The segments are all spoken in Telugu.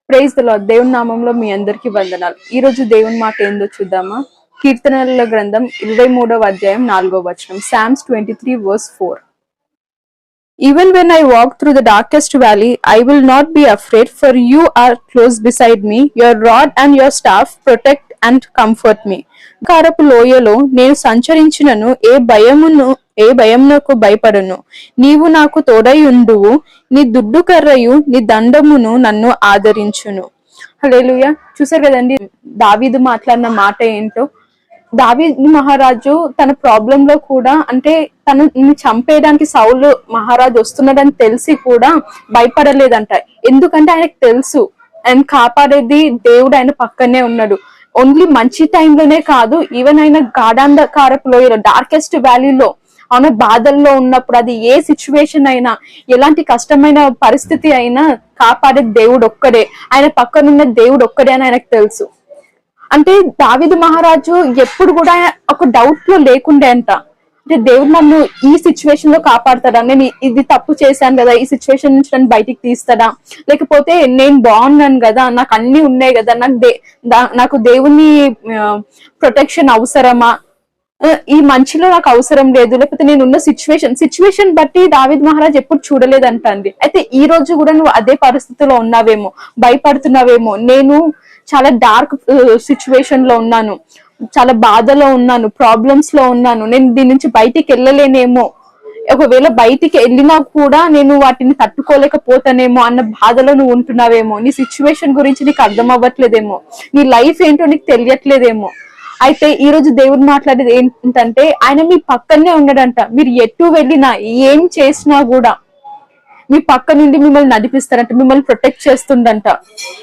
Praise the lord. దేవుని నామంలో మీ అందరికి వందనాలు. ఈ రోజు దేవుని మాట ఏందో చూద్దామా? కీర్తనల గ్రంథం 23వ అధ్యాయం 4వ వచనం. Psalms 23:4. Even when I walk through the darkest valley, I will not be afraid, for you are close beside me. Your rod and your staff protect and comfort me. కారపు లోయలో నేను సంచరించినను ఏ భయమునకు భయపడను. నీవు నాకు తోడై ఉండువు. నీ దుడ్డు కర్రయు నీ దండమును నన్ను ఆదరించును. హల్లెలూయా. చూసారు కదండి దావీదు మాట్లాడిన మాట ఏంటో. దావీదు మహారాజు తన ప్రాబ్లం లో కూడా, అంటే తను చంపేయడానికి సౌలు మహారాజు వస్తున్నాడని తెలిసి కూడా భయపడలేదంట. ఎందుకంటే ఆయనకు తెలుసు ఆయన కాపాడేది దేవుడు, ఆయన పక్కనే ఉన్నాడు. ఓన్లీ మంచి టైంలోనే కాదు, ఈవెన్ ఆయన గాఢాంధకారపు లోయలో, డార్కెస్ట్ వ్యాలీలో, ఆయన బాధల్లో ఉన్నప్పుడు, అది ఏ సిచ్యువేషన్ అయినా, ఎలాంటి కష్టమైన పరిస్థితి అయినా కాపాడే దేవుడు ఒక్కడే, ఆయన పక్కనున్న దేవుడు ఒక్కడే అని ఆయనకు తెలుసు. అంటే దావీదు మహారాజు ఎప్పుడు కూడా ఒక డౌట్ లో లేకుండే అంట. అంటే దేవుడు నన్ను ఈ సిచ్యువేషన్ లో కాపాడతాడా, నేను ఇది తప్పు చేశాను కదా, ఈ సిచ్యువేషన్ నుంచి నన్ను బయటికి తీస్తాడా, లేకపోతే నేను బాగున్నాను కదా, నాకు అన్ని ఉన్నాయి కదా, నాకు దేవుని ప్రొటెక్షన్ అవసరమా, ఈ మంచిలో నాకు అవసరం లేదు, లేకపోతే నేనున్న సిచ్యువేషన్ బట్టి దావీదు మహారాజ్ ఎప్పుడు చూడలేదంట అండి. అయితే ఈ రోజు కూడా నువ్వు అదే పరిస్థితిలో ఉన్నావేమో, భయపడుతున్నావేమో. నేను చాలా డార్క్ సిచ్యువేషన్ లో ఉన్నాను, చాలా బాధలో ఉన్నాను, ప్రాబ్లమ్స్ లో ఉన్నాను, నేను దీని నుంచి బయటికి వెళ్ళలేనేమో, ఒకవేళ బయటికి వెళ్ళినా కూడా నేను వాటిని తట్టుకోలేకపోతానేమో అన్న బాధలో నువ్వు ఉంటున్నావేమో. నీ సిచ్యువేషన్ గురించి నీకు అర్థం అవ్వట్లేదేమో, నీ లైఫ్ ఏంటో నీకు తెలియట్లేదేమో. అయితే ఈ రోజు దేవుడు మాట్లాడేది ఏంటంటే, ఆయన మీ పక్కనే ఉన్నాడంట. మీరు ఎటు వెళ్ళినా, ఏం చేసినా కూడా మీ పక్క నుండి మిమ్మల్ని నడిపిస్తారంట, మిమ్మల్ని ప్రొటెక్ట్ చేస్తుండంట.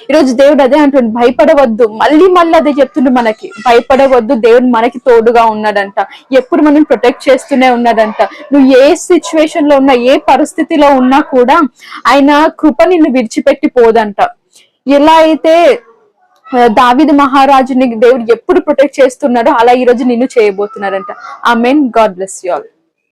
ఈరోజు దేవుడు అదే అంటుండు, భయపడవద్దు. మళ్ళీ అదే చెప్తుండు మనకి, భయపడవద్దు, దేవుడు మనకి తోడుగా ఉన్నాడంట, ఎప్పుడు మనం ప్రొటెక్ట్ చేస్తూనే ఉన్నాడంట. నువ్వు ఏ సిచ్యువేషన్ లో ఉన్నా, ఏ పరిస్థితిలో ఉన్నా కూడా ఆయన కృప నిన్ను విడిచిపెట్టి పోదంట. ఎలా అయితే దావీదు మహారాజుని దేవుడు ఎప్పుడు ప్రొటెక్ట్ చేస్తున్నాడో, అలా ఈ రోజు నిన్ను చేయబోతున్నాడంట. Amen. God bless you all.